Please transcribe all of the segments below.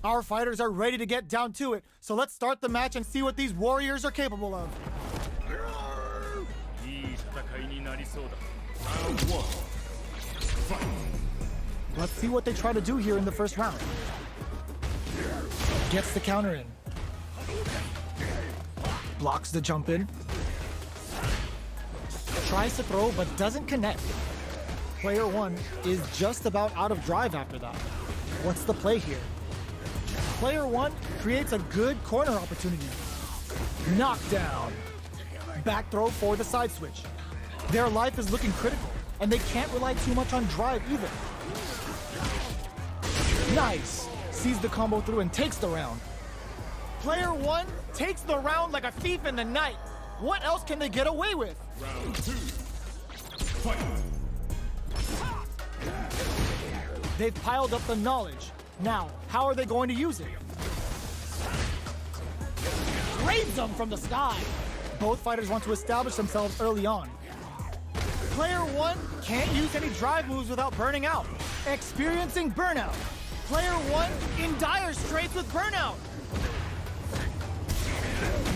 Our fighters are ready to get down to it, so let's start the match and see what these warriors are capable of. Let's see what they try to do here in the first round. Gets the counter in. Blocks the jump in. Tries to throw but doesn't connect. Player 1 is just about out of drive after that. What's the play here? Player 1 creates a good corner opportunity. Knockdown. Back throw for the side switch. Their life is looking critical, and they can't rely too much on drive either. Nice. Sees the combo through and takes the round. Player 1 takes the round like a thief in the night. What else can they get away with? Round 2. Fight. They've piled up the knowledge. Now, how are they going to use it? Raids them from the sky. Both fighters want to establish themselves early on. Player 1 can't use any drive moves without burning out. Experiencing burnout. Player 1 in dire straits with burnout.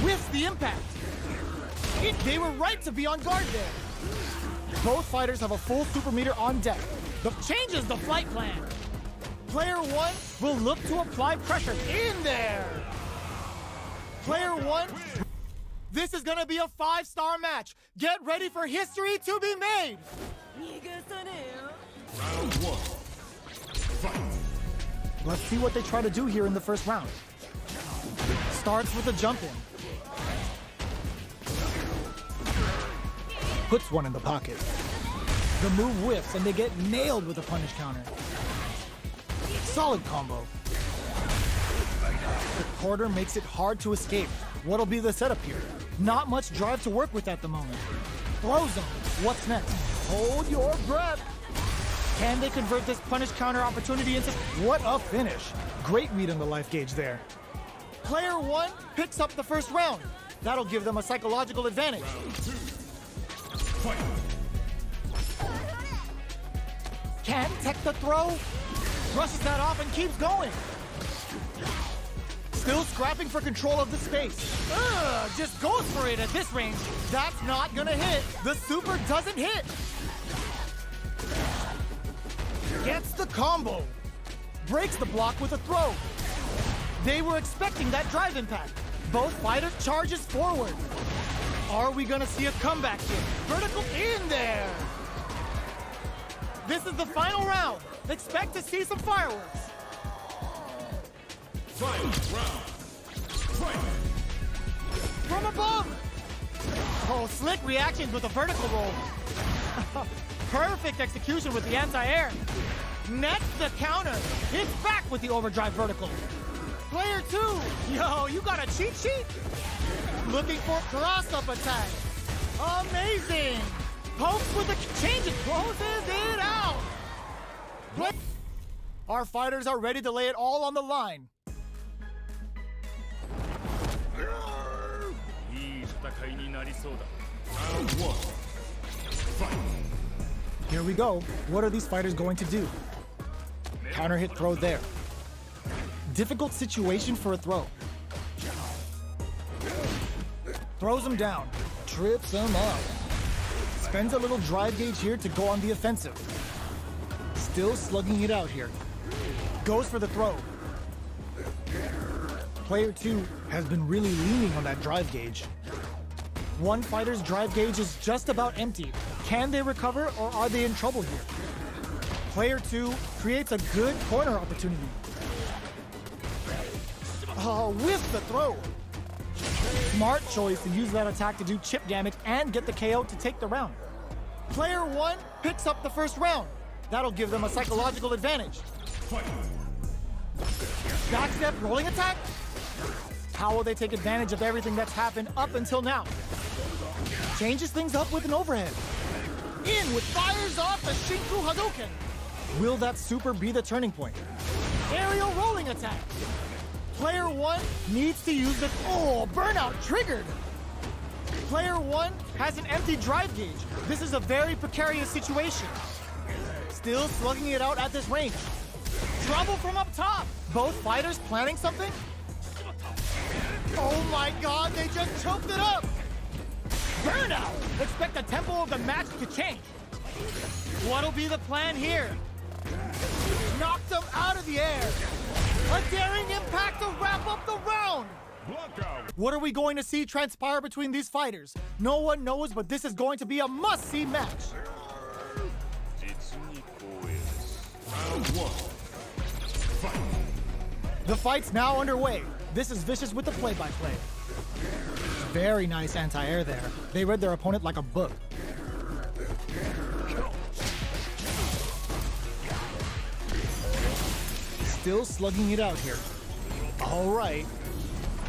Whiffs the impact. They were right to be on guard there. Both fighters have a full super meter on deck. Changes the flight plan. Player 1 will look to apply pressure in there. Player 1, this is gonna be a 5-star match. Get ready for history to be made. Round 1. Fight. Let's see what they try to do here in the first round. Starts with a jump in. Puts one in the pocket. The move whiffs and they get nailed with a punish counter. Solid combo. The quarter makes it hard to escape. What'll be the setup here? Not much drive to work with at the moment. Throws them. What's next? Hold your breath. Can they convert this punish counter opportunity into... What a finish. Great read on the life gauge there. Player 1 picks up the first round. That'll give them a psychological advantage. Round 2. Fight. Can tech the throw? Brushes that off and keeps going. Still scrapping for control of the space. Just goes for it at this range. That's not gonna hit. The super doesn't hit. Gets the combo. Breaks the block with a throw. They were expecting that drive impact. Both fighters charges forward. Are we gonna see a comeback here? Vertical in there. This is the final round. Expect to see some fireworks. Final round. Fight. From above. Oh, slick reactions with a vertical roll. Perfect execution with the anti-air. Nets the counter. It's back with the overdrive vertical. Player 2. Yo, you got a cheat sheet? Looking for cross-up attack. Amazing. Pokes with the change and closes it out. Our fighters are ready to lay it all on the line. Round 1. Fight. Here we go. What are these fighters going to do? Counter hit throw there. Difficult situation for a throw. Throws him down. Trips him up. Spends a little drive gauge here to go on the offensive. Still slugging it out here. Goes for the throw. Player 2 has been really leaning on that drive gauge. One fighter's drive gauge is just about empty. Can they recover or are they in trouble here? Player 2 creates a good corner opportunity. With the throw. Smart choice to use that attack to do chip damage and get the KO to take the round. Player 1 picks up the first round. That'll give them a psychological advantage. Fight. Backstep rolling attack? How will they take advantage of everything that's happened up until now? Changes things up with an overhead. In with fires off the Shinku Hadouken. Will that super be the turning point? Aerial rolling attack. Player 1 needs to use the... burnout triggered. Player 1 has an empty drive gauge. This is a very precarious situation. Still slugging it out at this range. Trouble from up top. Both fighters planning something? Oh my god, they just choked it up! Burnout! Expect the tempo of the match to change. What'll be the plan here? Knocked them out of the air. A daring impact to wrap up the round. Blanka. What are we going to see transpire between these fighters? No one knows, but this is going to be a must-see match. Round one. Fight. The fight's now underway. This is Vicious with the play-by-play. Very nice anti-air there. They read their opponent like a book. Still slugging it out here. All right.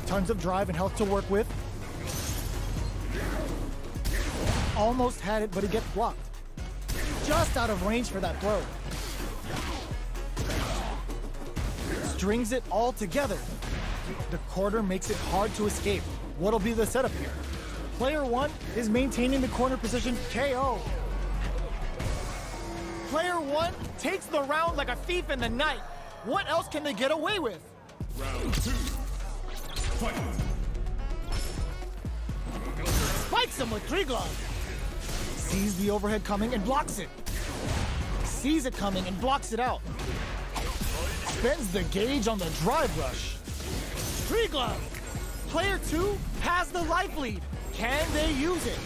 Tons of drive and health to work with. Almost had it, but it gets blocked. Just out of range for that throw. Strings it all together. The corner makes it hard to escape. What'll be the setup here? Player one is maintaining the corner position KO. Player one takes the round like a thief in the night. What else can they get away with? Round two. Fight. Spikes him with three gloves. Sees the overhead coming and blocks it. Sees it coming and blocks it out. Spends the gauge on the drive rush. Three glove. Player two has the life lead. Can they use it?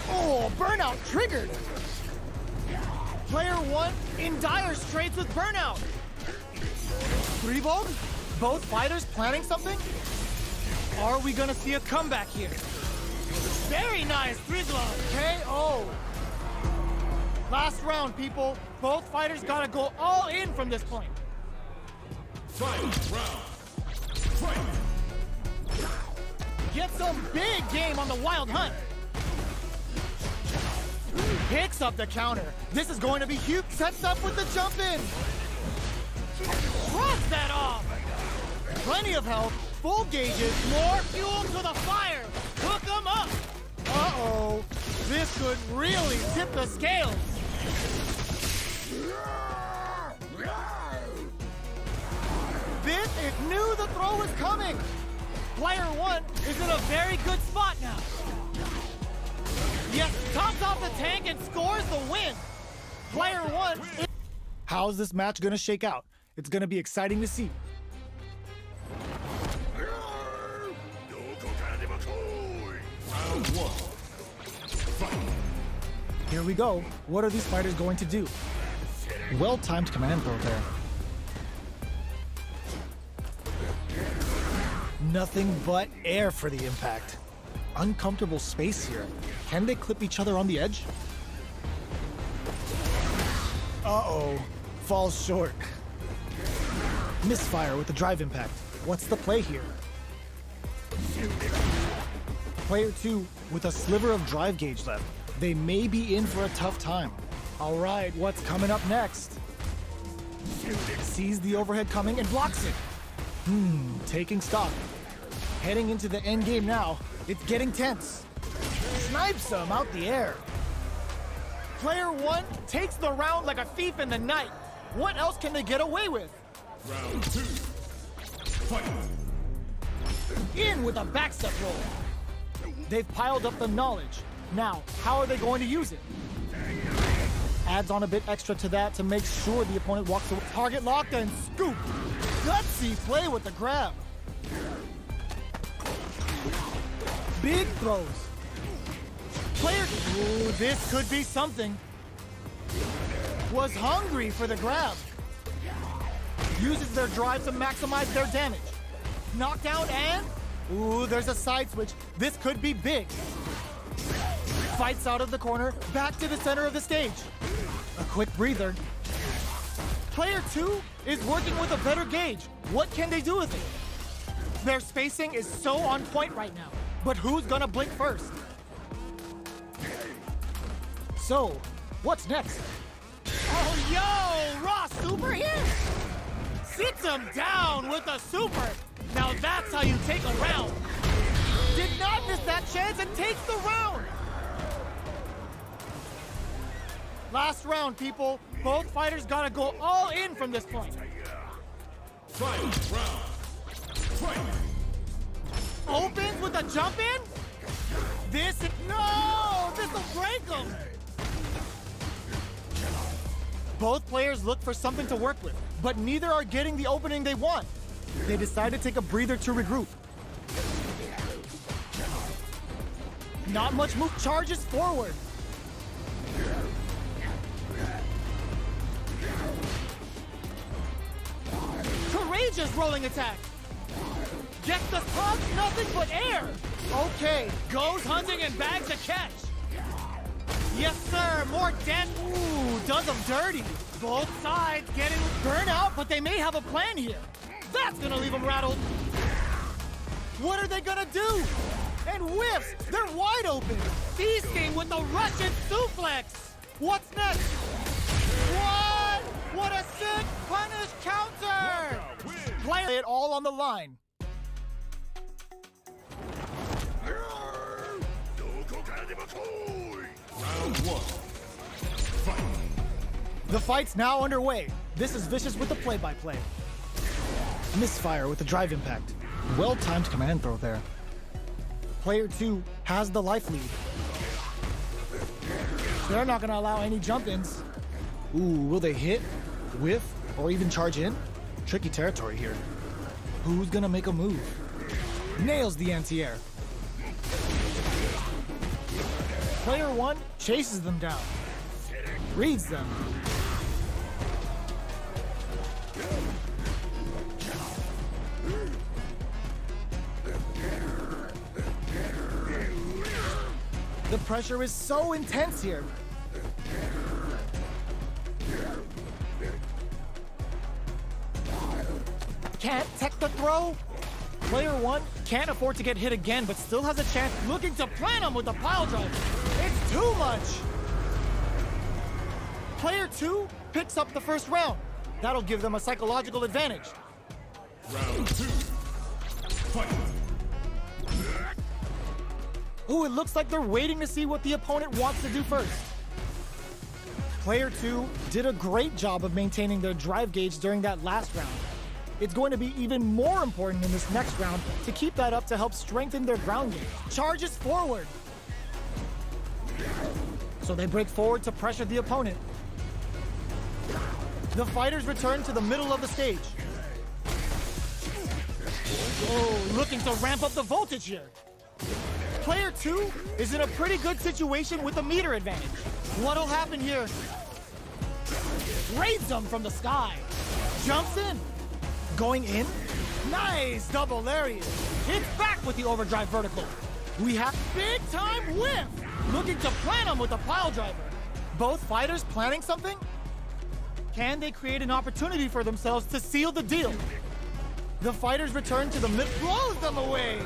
Oh, burnout triggered. Player one in dire straits with burnout. Three volt? Both fighters planning something? Are we gonna see a comeback here? Very nice three glove KO. Last round, people. Both fighters gotta go all in from this point. Final round. Fight. Get some big game on the wild hunt. Picks up the counter. This is going to be huge. Sets up with the jump in. Shrugs that off. Plenty of health. Full gauges. More fuel to the fire. Hook them up. Uh-oh. This could really tip the scales. This knew the throw was coming. Player one is in a very good spot now. Yes, tops off the tank and scores the win. Player one. How's this match gonna shake out? It's gonna be exciting to see. Round one. Fight. Here we go. What are these fighters going to do? Well-timed command throw there. Nothing but air for the impact. Uncomfortable space here. Can they clip each other on the edge? Uh-oh. Falls short. Misfire with the drive impact. What's the play here? Player two with a sliver of drive gauge left. They may be in for a tough time. All right, what's coming up next? Sees the overhead coming and blocks it. Taking stock. Heading into the end game now. It's getting tense. Snipes them out the air. Player one takes the round like a thief in the night. What else can they get away with? Round two. Fight. In with a backstep roll. They've piled up the knowledge. Now, how are they going to use it? Adds on a bit extra to that to make sure the opponent walks away. Target locked and scoop. Gutsy play with the grab. Big throws. Player, ooh, this could be something. Was hungry for the grab. Uses their drive to maximize their damage. Knockdown and, ooh, there's a side switch. This could be big. Fights out of the corner, back to the center of the stage. A quick breather. Player two is working with a better gauge. What can they do with it? Their spacing is so on point right now. But who's gonna blink first? So, what's next? Oh, yo! Raw super hit! Sits him down with a super! Now that's how you take a round! Did not miss that chance and takes the round! Last round, people. Both fighters gotta go all in from this point. Final round. Fight! Opens with a jump in? No! This'll break them! Both players look for something to work with, but neither are getting the opening they want. They decide to take a breather to regroup. Not much move, charges forward. Courageous rolling attack. Gets the toss, nothing but air. Okay, goes hunting and bags a catch. Yes, sir, more damage. Ooh, does them dirty. Both sides getting burned out, but they may have a plan here. That's gonna leave them rattled. What are they gonna do? And whiffs, they're wide open. Feasting with the Russian suplex. What's next? What? What a sick punish counter! Play it all on the line. Round one. Fight! The fight's now underway. This is Vicious with the play-by-play. Misfire with the drive impact. Well-timed command throw there. Player 2 has the life lead. They're not gonna allow any jump-ins. Ooh, will they hit, whiff, or even charge in? Tricky territory here. Who's gonna make a move? Nails the anti-air. Player 1 chases them down. Reads them. The pressure is so intense here. Can't tech the throw. Player 1 can't afford to get hit again, but still has a chance, looking to plant him with a pile driver. It's too much. Player 2 picks up the first round. That'll give them a psychological advantage. Round two. Fight! Ooh, it looks like they're waiting to see what the opponent wants to do first. Player 2 did a great job of maintaining their drive gauge during that last round. It's going to be even more important in this next round to keep that up to help strengthen their ground game. Charges forward. So they break forward to pressure the opponent. The fighters return to the middle of the stage. Oh, looking to ramp up the voltage here. Player 2 is in a pretty good situation with a meter advantage. What'll happen here? Raids them from the sky. Jumps in. Going in. Nice double lariat. Hits back with the overdrive vertical. We have big time whiff. Looking to plant him with a pile driver. Both fighters planning something? Can they create an opportunity for themselves to seal the deal? The fighters return to the mid, blows them away.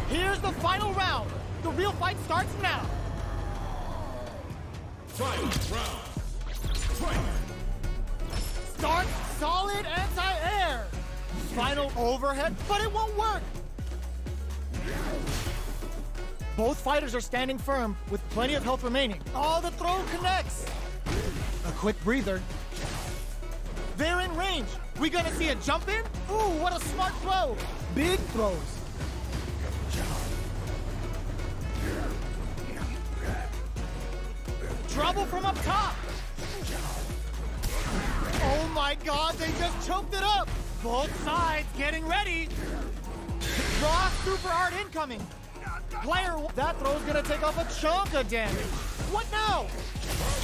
Here's the final round. The real fight starts now. Final round. Fight! Starts solid anti-air. Final overhead, but it won't work. Both fighters are standing firm with plenty of health remaining. Oh, the throw connects. A quick breather. They're in range. We gonna see a jump in? Ooh, what a smart throw. Big throws. Trouble from up top. Oh my God, they just choked it up. Both sides getting ready. Raw super art incoming. Player, that throw's gonna take off a chunk of damage. What now?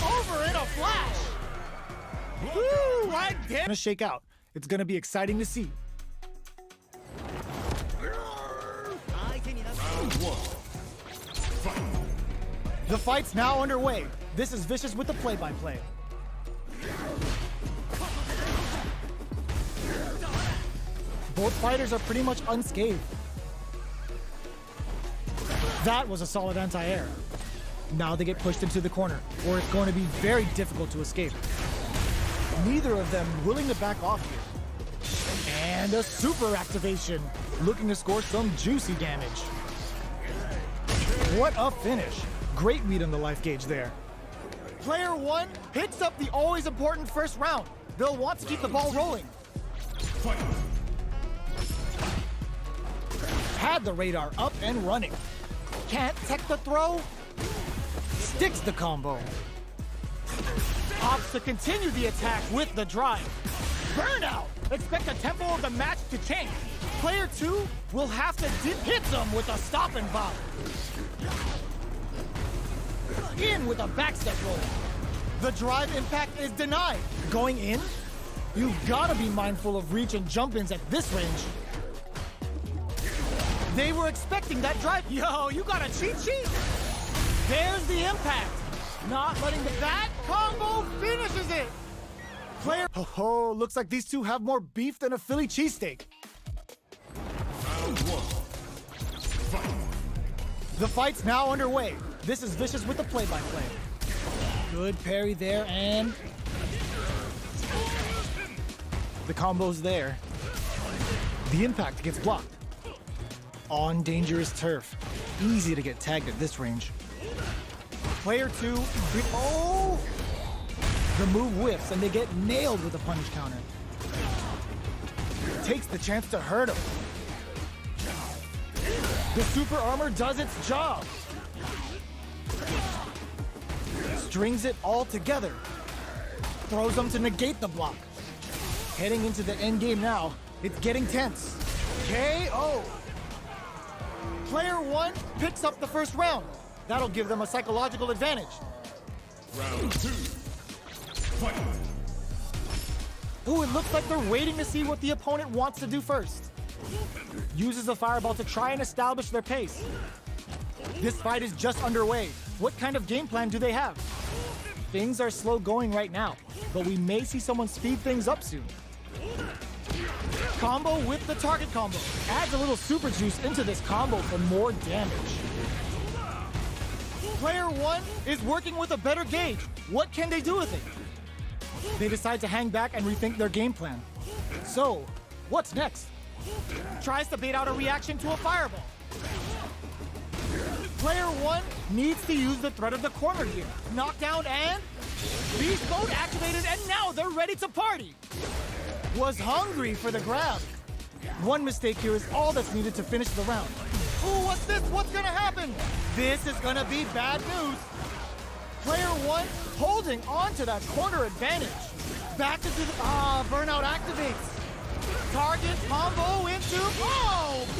Over in a flash. Woo, I did. Gonna shake out. It's gonna be exciting to see. Round one. Fight! The fight's now underway. This is Vicious with the play-by-play. Both fighters are pretty much unscathed. That was a solid anti-air. Now they get pushed into the corner, or it's going to be very difficult to escape. Neither of them willing to back off here. And a super activation, looking to score some juicy damage. What a finish. Great read on the life gauge there. Player 1 picks up the always important first round. They'll want to keep the ball rolling. Fight! Had the radar up and running. Can't tech the throw. Sticks the combo. Opts to continue the attack with the drive. Burnout! Expect the tempo of the match to change. Player 2 will have to hit them with a stop and pop. In with a backstep roll. The drive impact is denied. Going in? You've gotta be mindful of reach and jump-ins at this range. They were expecting that drive. Yo, you got a cheat sheet? There's the impact. Not letting that combo finishes it. Player. Oh, looks like these two have more beef than a Philly cheesesteak. Round 1. Fight! The fight's now underway. This is Vicious with the play-by-play. Good parry there, and the combo's there. The impact gets blocked. On dangerous turf. Easy to get tagged at this range. Player 2, oh! The move whiffs and they get nailed with a punish counter. Takes the chance to hurt him. The super armor does its job. Strings it all together. Throws them to negate the block. Heading into the end game now, it's getting tense. KO! Player 1 picks up the first round. That'll give them a psychological advantage. Round 2. Fight! Ooh, it looks like they're waiting to see what the opponent wants to do first. Uses a fireball to try and establish their pace. This fight is just underway. What kind of game plan do they have? Things are slow going right now, but we may see someone speed things up soon. Combo with the target combo. Adds a little super juice into this combo for more damage. Player 1 is working with a better gauge. What can they do with it? They decide to hang back and rethink their game plan. So, what's next? Tries to bait out a reaction to a fireball. Player 1 needs to use the threat of the corner here. Knockdown and beast mode activated, and now they're ready to party. Was hungry for the grab. One mistake here is all that's needed to finish the round. Ooh, what's this? What's gonna happen? This is gonna be bad news. Player 1 holding on to that corner advantage. Back into the, burnout activates. Target combo into,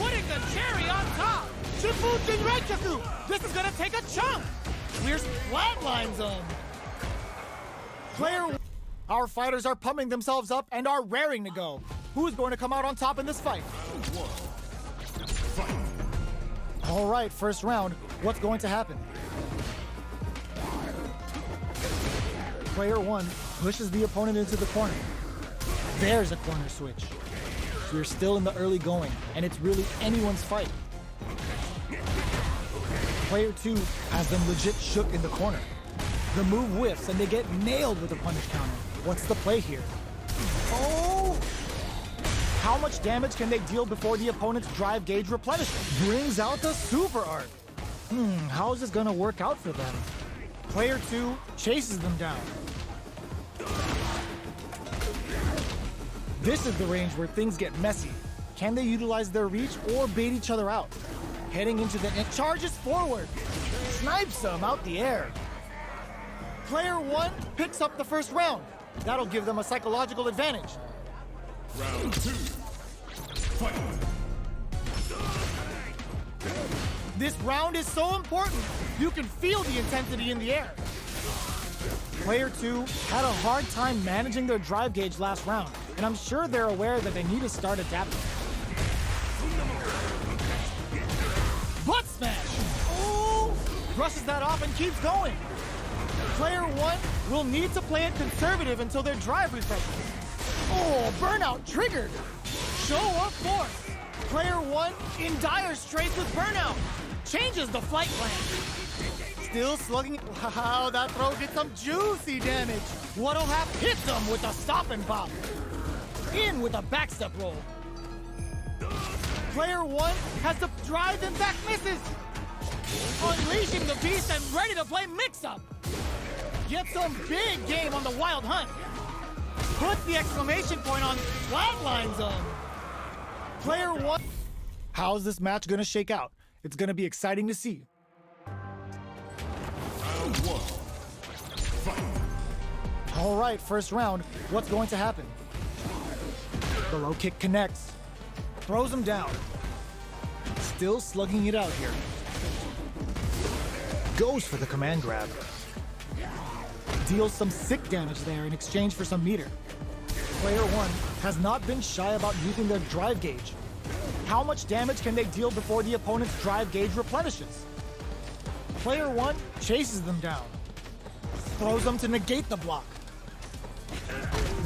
putting the cherry on top. Shifujin Reichaku. This is gonna take a chunk. We're flatlines them. Player 1. Our fighters are pumping themselves up and are raring to go. Who's going to come out on top in this fight? Fight! All right, first round. What's going to happen? Player 1 pushes the opponent into the corner. There's a corner switch. We're still in the early going, and it's really anyone's fight. Player 2 has them legit shook in the corner. The move whiffs, and they get nailed with a punish counter. What's the play here? Oh! How much damage can they deal before the opponent's drive gauge replenishes? Brings out the super art. How is this gonna work out for them? Player 2 chases them down. This is the range where things get messy. Can they utilize their reach or bait each other out? Heading into the end, charges forward. Snipes them out the air. Player 1 picks up the first round. That'll give them a psychological advantage. Round 2. Fight! This round is so important. You can feel the intensity in the air. Player 2 had a hard time managing their drive gauge last round, and I'm sure they're aware that they need to start adapting. Butt smash! Ooh! Brushes that off and keeps going. Player 1 will need to play it conservative until their drive refreshes. Oh, burnout triggered! Show of force! Player 1 in dire straits with burnout. Changes the flight plan. Still slugging. Wow, that throw did some juicy damage. What'll happen? Hits them with a stop and pop. In with a backstep roll. Player 1 has the drive and back misses. Unleashing the beast and ready to play mix-up. Get some big game on the wild hunt. Put the exclamation point on Flatline Zone. Player one. How's this match gonna shake out? It's gonna be exciting to see. Round one. Fight. All right, first round. What's going to happen? The low kick connects. Throws him down. Still slugging it out here. Goes for the command grab. Deals some sick damage there in exchange for some meter. Player one has not been shy about using their drive gauge. How much damage can they deal before the opponent's drive gauge replenishes? Player one chases them down. Throws them to negate the block.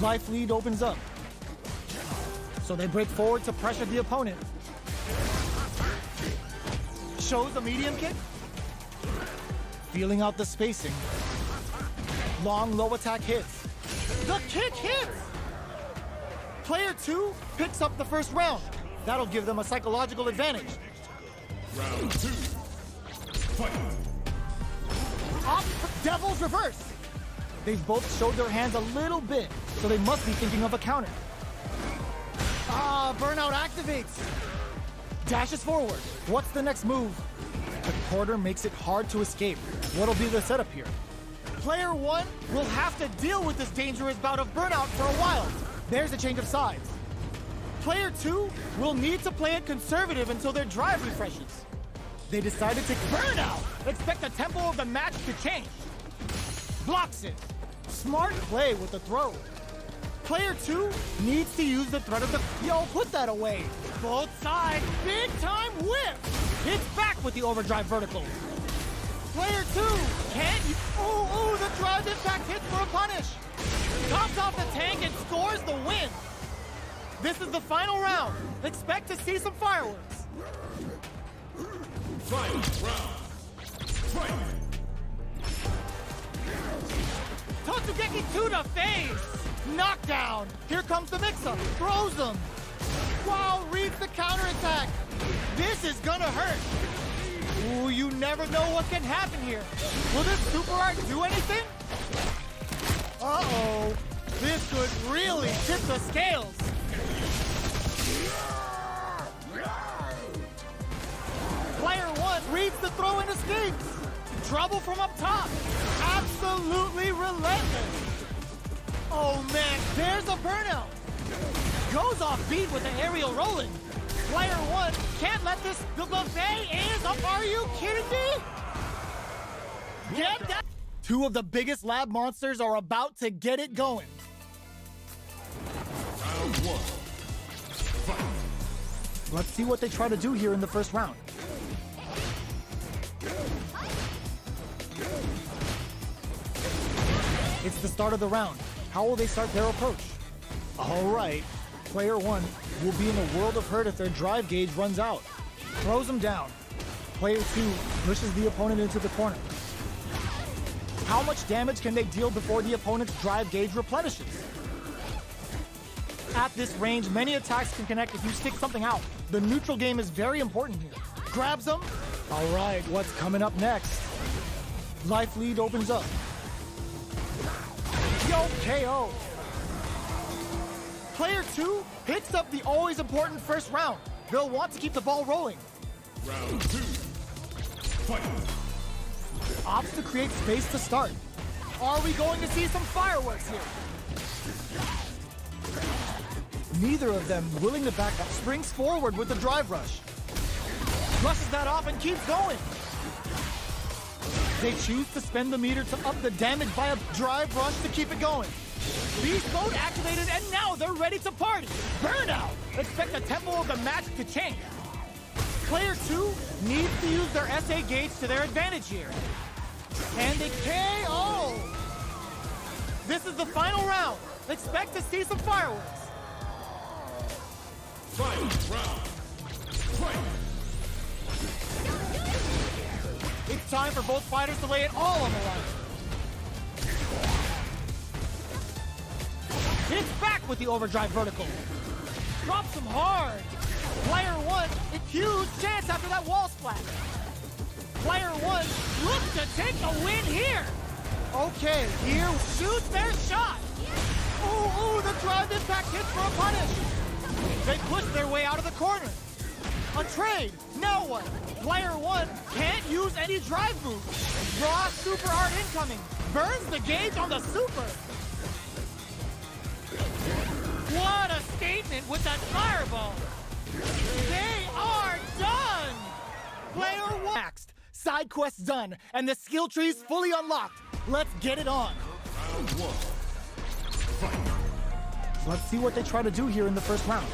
Life lead opens up. So they break forward to pressure the opponent. Shows a medium kick. Feeling out the spacing. Long low attack hits. The kick hits! Player two picks up the first round. That'll give them a psychological advantage. Round two. Fight. Up, Devil's reverse. They've both showed their hands a little bit, so they must be thinking of a counter. Burnout activates. Dashes forward. What's the next move? The quarter makes it hard to escape. What'll be the setup here? Player one will have to deal with this dangerous bout of burnout for a while. There's a change of sides. Player two will need to play it conservative until their drive refreshes. They decide to take burnout. Expect the tempo of the match to change. Blocks it. Smart play with the throw. Player two needs to use the threat of the... Yo, put that away. Both sides, big time whip. Hits back with the overdrive vertical. Player two, can't you... Ooh, the drive impact hits for a punish. Tops off the tank and scores the win. This is the final round. Expect to see some fireworks. Fight. Round. Fight. Totsugeki to the face. Knockdown. Here comes the mix-up. Throws them. Wow, reads the counterattack. This is gonna hurt. Ooh, you never know what can happen here. Will this super art do anything? Uh-oh. This could really tip the scales. Player one reads the throw and escapes. Trouble from up top. Absolutely relentless. Oh man, there's a burnout. Goes off beat with the aerial rolling. Player one can't let this... The buffet is up. Are you kidding me? Get that... Two of the biggest lab monsters are about to get it going. Round one. Fight. Let's see what they try to do here in the first round. It's the start of the round. How will they start their approach? All right. Player one will be in a world of hurt if their drive gauge runs out. Throws them down. Player two pushes the opponent into the corner. How much damage can they deal before the opponent's drive gauge replenishes? At this range, many attacks can connect if you stick something out. The neutral game is very important here. Grabs them. All right, what's coming up next? Life lead opens up. Yo, KO. Player two picks up the always important first round. They'll want to keep the ball rolling. Round two. Fight. Opts to create space to start. Are we going to see some fireworks here? Neither of them willing to back up. Springs forward with the drive rush. Rushes that off and keeps going. They choose to spend the meter to up the damage by a drive rush to keep it going. Beast mode activated and now they're ready to party. Burnout! Expect the tempo of the match to change. Player two needs to use their SA gauge to their advantage here. And they KO! This is the final round. Expect to see some fireworks. Fight. Round. Fight. It's time for both fighters to lay it all on the line. Hits back with the overdrive vertical. Drops him hard. Player one, a huge chance after that wall splash. Player one looks to take the win here. Okay, here shoots their shot. Ooh, the drive impact hits for a punish. They push their way out of the corner. A trade. Now what? Player one can't use any drive moves. Raw super art incoming. Burns the gauge on the super. What a statement with that fireball. They are done. Player one. Next. Side quest done, and the skill tree's fully unlocked. Let's get it on. Round one. Fight. Let's see what they try to do here in the first round.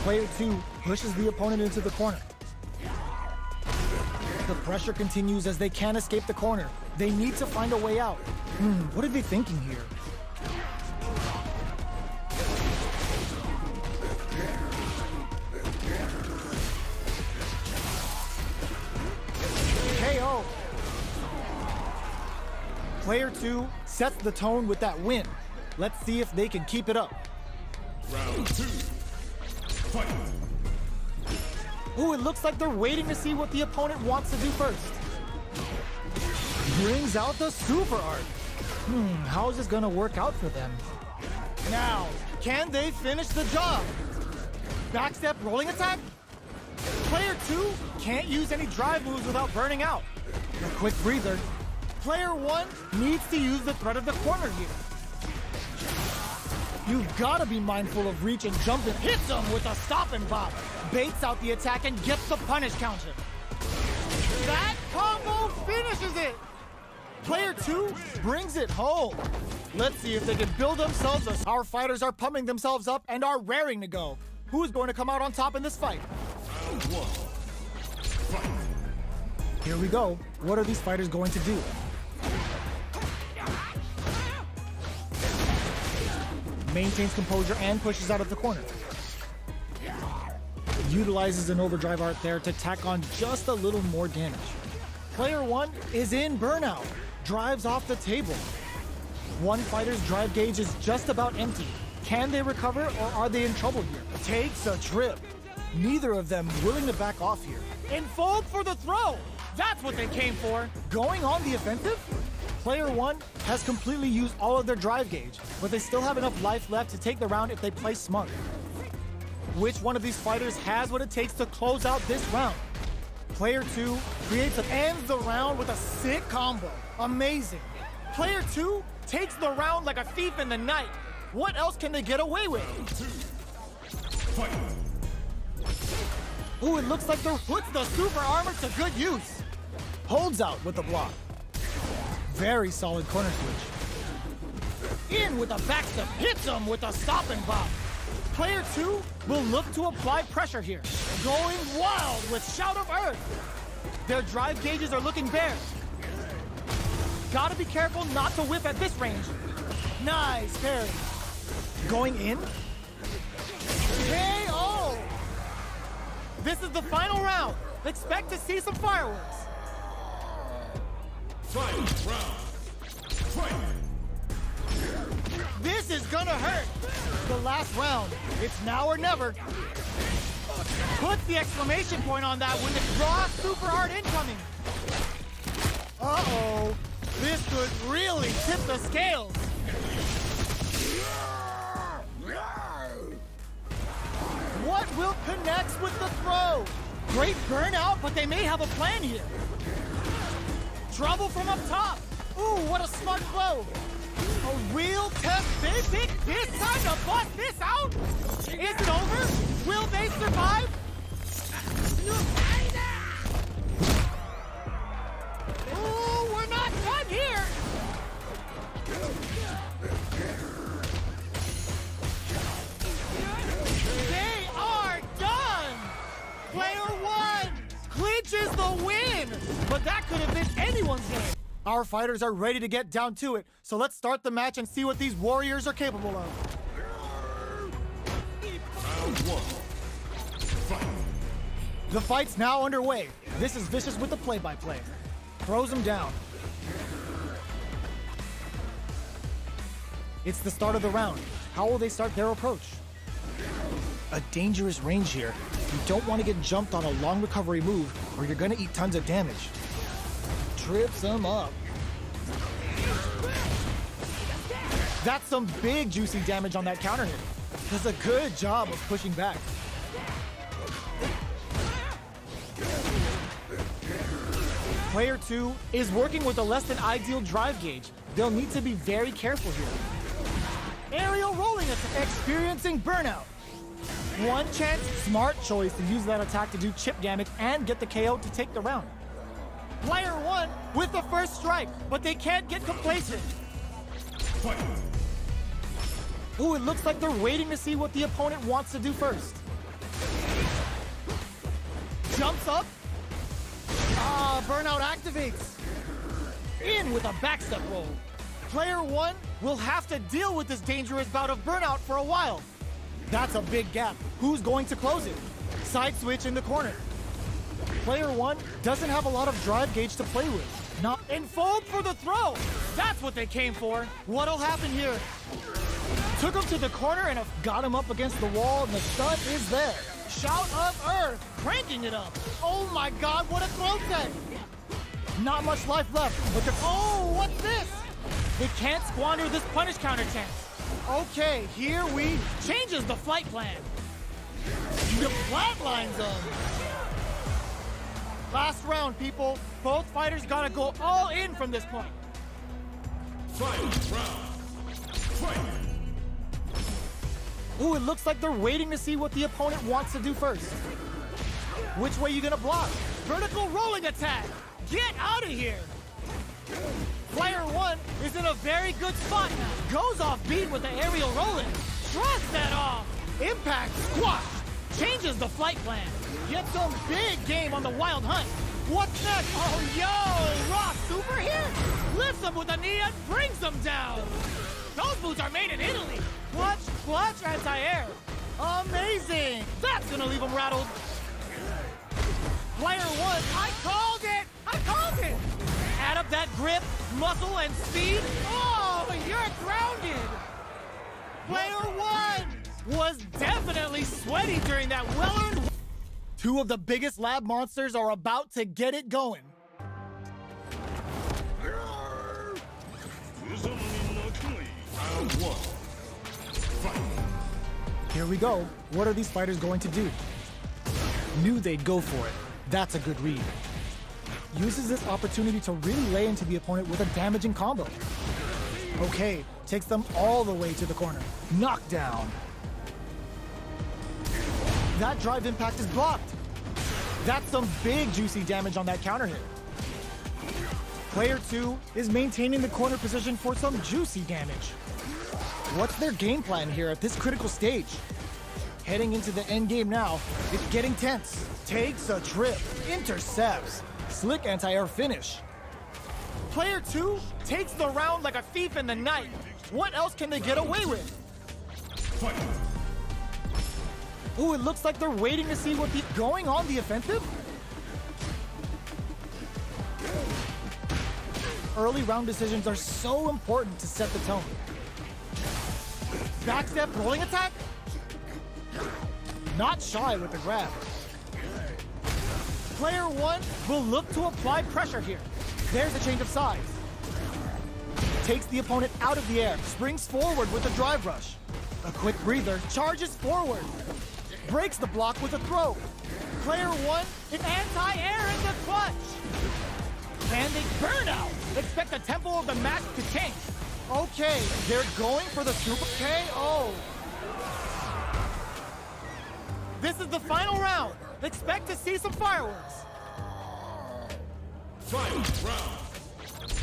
Player two pushes the opponent into the corner. The pressure continues as they can't escape the corner. They need to find a way out. What are they thinking here? KO. Player two sets the tone with that win. Let's see if they can keep it up. Round two. Fight. Ooh, it looks like they're waiting to see what the opponent wants to do first. Brings out the super art. How is this gonna work out for them? Now, can they finish the job? Backstep rolling attack? Player two can't use any drive moves without burning out. A quick breather. Player one needs to use the threat of the corner here. You've got to be mindful of reach and jump and hits him with a stop and bop. Baits out the attack and gets the punish counter. That combo finishes it. Player two brings it home. Let's see if they can build themselves as our fighters are pumping themselves up and are raring to go. Who's going to come out on top in this fight? Round one. Fight. Here we go. What are these fighters going to do? Maintains composure and pushes out of the corner. Utilizes an overdrive art there to tack on just a little more damage. Player one is in burnout. Drives off the table. One fighter's drive gauge is just about empty. Can they recover or are they in trouble here? Takes a trip. Neither of them willing to back off here. Enfold for the throw! That's what they came for. Going on the offensive? Player one has completely used all of their drive gauge, but they still have enough life left to take the round if they play smart. Which one of these fighters has what it takes to close out this round? Player two ends the round with a sick combo. Amazing. Player two takes the round like a thief in the night. What else can they get away with? Fight. Ooh, it looks like they're puts the super armor to good use. Holds out with the block. Very solid corner switch. In with a backstep, hits him with a stop and bop. Player two will look to apply pressure here. Going wild with Shout of Earth. Their drive gauges are looking bare. Gotta be careful not to whip at this range. Nice parry. Going in. KO! This is the final round. Expect to see some fireworks. Final round. Fight. This is gonna hurt. The last round. It's now or never. Put the exclamation point on that with the raw super art incoming. Uh-oh. This could really tip the scales. What will connect with the throw? Great burnout, but they may have a plan here. Trouble from up top. Ooh, what a smart blow. A real test. They pick this time to bust this out. Is it over? Will they survive? Ooh, we're not done here. They are done. Player one clinches the win. But that could have been anyone's game. Our fighters are ready to get down to it, so let's start the match and see what these warriors are capable of. Round one. Fight. The fight's now underway. This is Vicious with the play-by-play. Throws him down. It's the start of the round. How will they start their approach? A dangerous range here. You don't want to get jumped on a long recovery move or you're gonna eat tons of damage. Trips him up. That's some big juicy damage on that counter hit. Does a good job of pushing back. Player 2 is working with a less than ideal drive gauge. They'll need to be very careful here. Aerial rolling attack, experiencing burnout. One chance, smart choice to use that attack to do chip damage and get the KO to take the round. Player 1 with the first strike, but they can't get complacent. Fight. Ooh, it looks like they're waiting to see what the opponent wants to do first. Jumps up. Burnout activates. In with a backstep roll. Player 1 will have to deal with this dangerous bout of burnout for a while. That's a big gap. Who's going to close it? Side switch in the corner. Player 1 doesn't have a lot of drive gauge to play with. Not enfold for the throw. That's what they came for. What'll happen here? Took him to the corner and got him up against the wall, and the stun is there. Shout of Earth, cranking it up. Oh my God, what a throw set. Not much life left, but oh, what's this? They can't squander this punish counter chance. Okay, here we changes the flight plan. The flatlines them. Last round, people. Both fighters gotta go all in from this point. Final round. Fight. Ooh, it looks like they're waiting to see what the opponent wants to do first. Which way you gonna block? Vertical rolling attack. Get out of here. Player 1 is in a very good spot now. Goes off beat with the aerial rolling. Shrugs that off. Impact squash. Changes the flight plan. Gets some big game on the wild hunt. What's next? Oh, yo, Rock super hit. Lifts him with a knee and brings him down. Those boots are made in Italy. Clutch, clutch, anti-air. Amazing. That's gonna leave him rattled. Player 1, I called it. I called it. Add up that grip, muscle, and speed. Oh, you're grounded. Player 1 was definitely sweaty during that well-earned. Two of the biggest lab monsters are about to get it going. Round 1. Fight. Here we go. What are these fighters going to do? Knew they'd go for it. That's a good read. Uses this opportunity to really lay into the opponent with a damaging combo. Okay, takes them all the way to the corner. Knockdown. That drive impact is blocked. That's some big juicy damage on that counter hit. Player 2 is maintaining the corner position for some juicy damage. What's their game plan here at this critical stage? Heading into the end game now, it's getting tense. Takes a trip, intercepts, slick anti-air finish. Player 2 takes the round like a thief in the night. What else can they get away with? Fight. Ooh, it looks like they're waiting to see what the going on the offensive. Early round decisions are so important to set the tone. Backstep rolling attack. Not shy with the grab. Player 1 will look to apply pressure here. There's a change of size. Takes the opponent out of the air, springs forward with a drive rush. A quick breather, charges forward. Breaks the block with a throw. Player 1 is anti-air in the clutch. And they burn out. Expect the tempo of the match to change. Okay, they're going for the super KO. This is the final round. Expect to see some fireworks. Final round.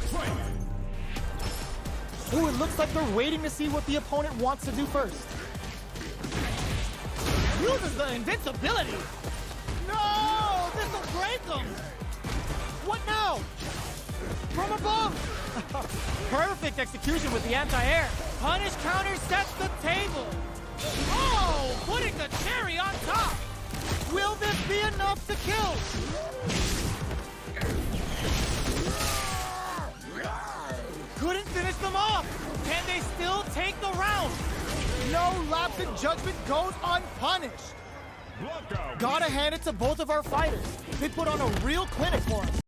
Fight. Ooh, it looks like they're waiting to see what the opponent wants to do first. Uses the invincibility. No, this will break them. What now? From above. Perfect execution with the anti-air. Punish counter sets the table. Oh, putting the cherry on top. Will this be enough to kill? Couldn't finish them off. Can they still take the round? No lapse in judgment goes unpunished. Blanka. Gotta hand it to both of our fighters. They put on a real clinic for us.